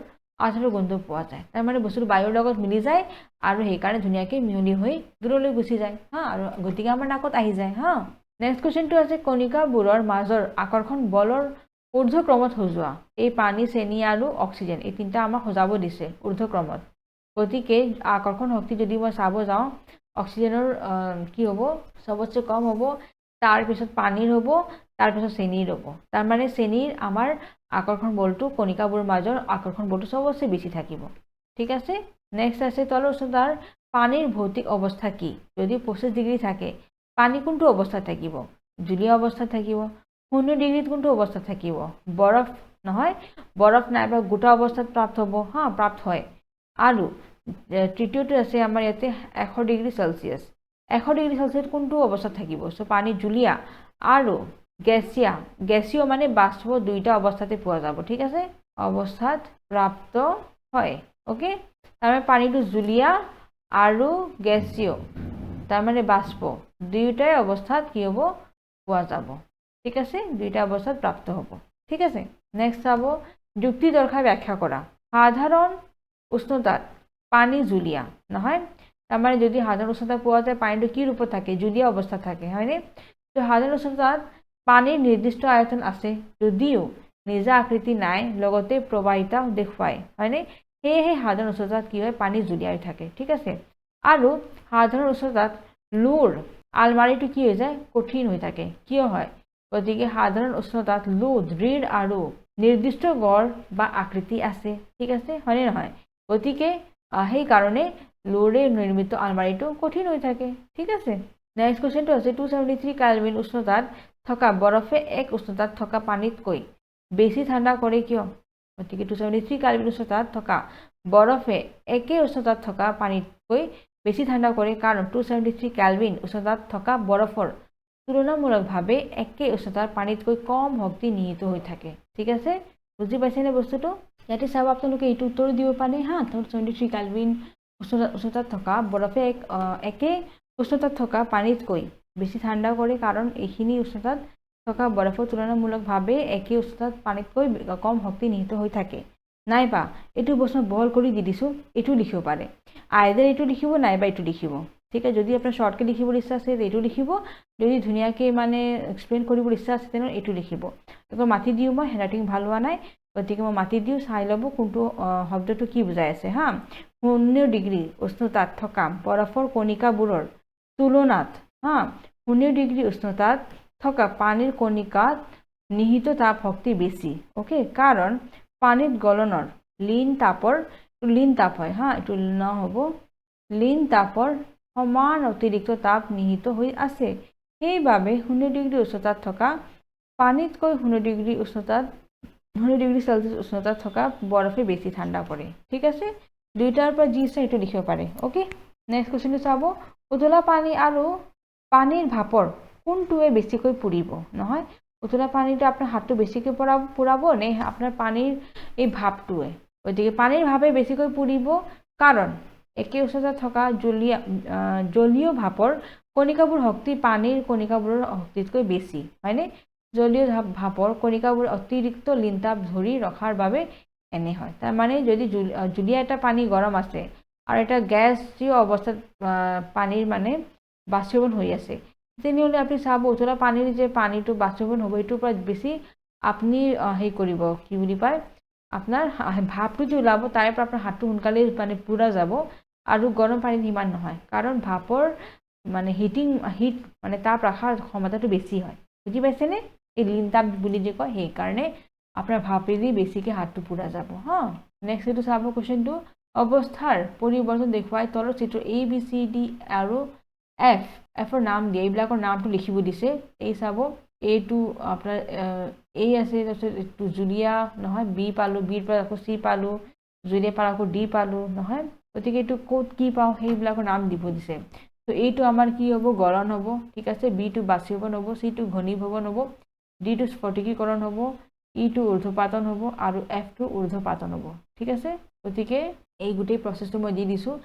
গোন্ধ পোৱা যায় তাৰমানে বস্তুটো বায়ুৰ লগত মিলি যায় আৰু সেইকাৰণে ধুনীয়াকৈ মিহলি হৈ দূৰলৈ গুচি যায় হা আৰু গতিকে আমাৰ নাকত আহি যায় হা নেক্সট কুৱেশ্যনটো আছে কণিকাবোৰৰ মাজৰ আকৰ্ষণ বলৰ ঊৰ্ধ্বক্ৰমত সজোৱা এই পানী চেনি আৰু অক্সিজেন এই তিনিটা আমাক সজাব দিছে ঊৰ্ধ্বক্ৰমত গতিকে আকৰ্ষণ শক্তি যদি মই চাব যাওঁ অক্সিজেনৰ কি হ'ব সবতছে কম হ'ব তাৰপিছত পানীৰ হ'ব তাৰপিছত চেনিৰ হ'ব তাৰমানে চেনিৰ আমাৰ আকৰ্ষণ বলটো কণিকাবোৰৰ মাজৰ আকৰ্ষণ বলটো সবতছে বেছি থাকিব ঠিক আছে নেক্সট আছে তলৰ উচ্চতাৰ পানীৰ ভৌতিক অৱস্থা কি যদি 25 ডিগ্ৰী থাকে পানী কোনটো অৱস্থাত থাকিব জলীয় অৱস্থাত থাকিব 0 ডিগ্ৰীত কোনটো অৱস্থাত থাকিব বৰফ নহয় বৰফ নাইবা গোটা অৱস্থাত প্ৰাপ্ত হয় আৰু তৃতীয়টো আছে আমাৰ ইয়াতে 100 ডিগ্ৰী সেলসিয়াছ 100 ডিগ্ৰী সেলসিয়াছ কোনটো অৱস্থাত থাকিব সো পানী জলীয়া আৰু গ্যাসীয় মানে বাষ্প দুইটা অৱস্থাতে পোৱা যাব ঠিক আছে অৱস্থাত প্ৰাপ্ত হয় ওকে তাৰমানে পানীটো জলীয়া আৰু গ্যাসীয় তাৰমানে বাষ্প দুইটাই অৱস্থাত কি হ'ব পোৱা যাব ঠিক আছে দুইটা অৱস্থাত প্ৰাপ্ত হ'ব ঠিক আছে নেক্সট চাব যুক্তি দৰ্শাই ব্যাখ্যা কৰা সাধাৰণ উষ্ণতাত পানী জলীয়া নহয় তাৰমানে যদি সাধাৰণ উষ্ণতা পোৱা যায় পানীটো কি ৰূপত থাকে জলীয়া অৱস্থাত থাকে হয়নে তো সাধাৰণ উষ্ণতাত পানীৰ নিৰ্দিষ্ট আয়তন আছে যদিও নিজা আকৃতি নাই লগতে প্ৰবাহিতা দেখুৱায় হয়নে সেয়েহে সাধাৰণ উষ্ণতাত কি হয় পানী জলীয়া হৈ থাকে ঠিক আছে আৰু সাধাৰণ উষ্ণতাত লোৰ আলমাৰিটো কি হৈ যায় কঠিন হৈ থাকে কিয় হয় গতিকে সাধাৰণ উষ্ণতাত লো দৃঢ় আৰু নিৰ্দিষ্ট গড় বা আকৃতি আছে ঠিক আছে হয়নে নহয় গতিকে সেই কাৰণে লোৰে নিৰ্মিত আলমাৰিটো কঠিন হৈ থাকে ঠিক আছে নেক্সট কোৱেশ্চনটো আছে 273 কেলভিন উষ্ণতাত থকা বৰফে এক উষ্ণতাত থকা পানীতকৈ বেছি ঠাণ্ডা কৰে কিয় গতিকে 273 কেলভিন উষ্ণতাত থকা বৰফে একে উষ্ণতাত থকা পানীতকৈ বেছি ঠাণ্ডা কৰে কাৰণ 273 কেলভিন উষ্ণতাত থকা বৰফৰ তুলনামূলকভাৱে একে উষ্ণতাৰ পানীতকৈ কম শক্তি নিহিত হৈ থাকে ঠিক আছে বুজি পাইছেনে বস্তুটো ইয়াতে চাব আপোনালোকে এইটো উত্তৰ দিব পাৰে হা 273 কেলভিন উষ্ণতাত থকা বৰফে একে উষ্ণতাত থকা পানীতকৈ বেছি ঠাণ্ডা কৰে কাৰণ এইখিনি উষ্ণতাত থকা বৰফৰ তুলনামূলকভাৱে একে উষ্ণতাত পানীতকৈ কম শক্তি নিহিত হৈ থাকে নাইবা এইটো বস্তু বহল কৰি দি দিছোঁ এইটো লিখিব পাৰে আইদাৰ এইটো লিখিব নাইবা এইটো লিখিব ঠিক আছে যদি আপোনাৰ শৰ্টকে লিখিবৰ ইচ্ছা আছে এইটো লিখিব যদি ধুনীয়াকৈ মানে এক্সপ্লেইন কৰিবৰ ইচ্ছা আছে তেনেহ'লে এইটো লিখিব আকৌ মাতি দিওঁ মই হেণ্ডৰাইটিং ভাল হোৱা নাই গতিকে মই মাতি দিওঁ চাই ল'ব কোনটো শব্দটো কি বুজাই আছে হা 0 ডিগ্ৰী উষ্ণতাত থকা বৰফৰ কণিকাবোৰৰ তুলনাত হা 0 ডিগ্ৰী উষ্ণতাত থকা পানীৰ কণিকাত নিহিত তাপ শক্তি বেছি ওকে কাৰণ পানীত গলনৰ লীন তাপ হয় হা এইটো নহ'ব লীন তাপৰ সমান অতিৰিক্ত তাপ নিহিত হৈ আছে সেইবাবে 0 ডিগ্ৰী উষ্ণতাত থকা পানীতকৈ 0 ডিগ্ৰী সেলসিয়াছ উষ্ণতাত থকা বৰফে বেছি ঠাণ্ডা পৰে ঠিক আছে দুইটাৰ পৰা যি আছে এইটো লিখিব পাৰে ওকে নেক্সট কুৱেশ্যনটো চাব উতলা পানী আৰু পানীৰ ভাপৰ কোনটোৱে বেছিকৈ পুৰিব নহয় উতলা পানীটো আপোনাৰ হাতটো বেছিকৈ পুৰাব নে আপোনাৰ পানীৰ এই ভাপটোৱে গতিকে পানীৰ ভাপে বেছিকৈ পুৰিব কাৰণ একে উষ্ণতাত থকা জলীয় ভাপৰ কণিকাবোৰ শক্তি পানীৰ কণিকাবোৰৰ শক্তিতকৈ বেছি হয়নে জলীয় ভাপৰ কণিকাবোৰ অতিৰিক্ত লিনতাপ ধৰি ৰখাৰ বাবে এনে হয় তাৰমানে যদি জলীয়া এটা পানী গৰম আছে আৰু এটা গ্যাসীয় অৱস্থাত পানীৰ মানে বাষ্পীভৱন হৈ আছে তেনেহ'লে আপুনি চাব উতলা পানীৰ যে পানীটো বাষ্পীভৱন হ'ব এইটোৰ পৰা বেছি আপুনি হেৰি কৰিব কি বুলি পায় আপোনাৰ ভাপটো যে ওলাব তাৰে পৰা আপোনাৰ হাতটো সোনকালে মানে পুৰা যাব আৰু গৰম পানীত ইমান নহয় কাৰণ ভাপৰ মানে হিট মানে তাপ ৰখাৰ ক্ষমতাটো বেছি হয় বুজি পাইছেনে এই লীন তাপ বুলি যে কয় সেইকাৰণে আপোনাৰ ভাপেদি বেছিকৈ হাতটো পুৰা যাব হা নেক্সট এইটো চাব কুৱেশ্যনটো অৱস্থাৰ পৰিৱৰ্তন দেখুৱাই তলৰ চিত্ৰ ABCD আৰু এফৰ নাম দিয়ে এইবিলাকৰ নামটো লিখিব দিছে এই চাব এইটো আপোনাৰ A আছে তাৰপিছত এইটো জুলীয়া নহয় B পালোঁ বিৰ পৰা আকৌ C পালোঁ জুইৰে পাৰ আকৌ ডি পালোঁ নহয়, গতিকে এইটো ক'ত কি পাওঁ সেইবিলাকৰ নাম দিব দিছে। তো এইটো আমাৰ কি হ'ব গলন হ'ব, ঠিক আছে। বিটো বাষ্পীভৱন হ'ব, চিটো ঘনীভৱন হ'ব, ডিটো স্ফটিকীকৰণ হ'ব, ইটো ঊৰ্ধ্বপাতন হ'ব আৰু এফটো ঊৰ্ধ্বপাতন হ'ব, ঠিক আছে। গতিকে এই গোটেই প্ৰচেছটো মই দি দিছোঁ।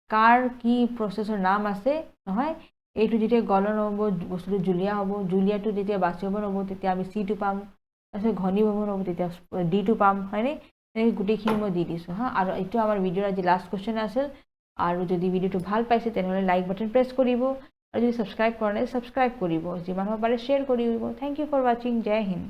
কাৰ কি প্ৰচেছৰ নাম আছে নহয়, এইটো যেতিয়া গলন হ'ব বস্তুটো জুলীয়া হ'ব, জুলীয়াটো যেতিয়া বাষ্পীভৱন হ'ব তেতিয়া আমি চিটো পাম, তাৰপিছত ঘনীভৱন হ'ব তেতিয়া ডিটো পাম, হয়নে। এনেকৈ গোটেইখিনি মই দি দিছোঁ হা। আৰু এইটো আমাৰ ভিডিঅ'ৰ আজি লাষ্ট কুৱেশ্যন আছিল। আৰু যদি ভিডিঅ'টো ভাল পাইছে তেনেহ'লে লাইক বাটন প্ৰেছ কৰিব, আৰু যদি ছাবস্ক্ৰাইব কৰা নাই ছাবস্ক্ৰাইব কৰিব, যিমান পাৰে শ্বেয়াৰ কৰিব। থেংক ইউ ফৰ ৱাচিং। জয় হিন্দ।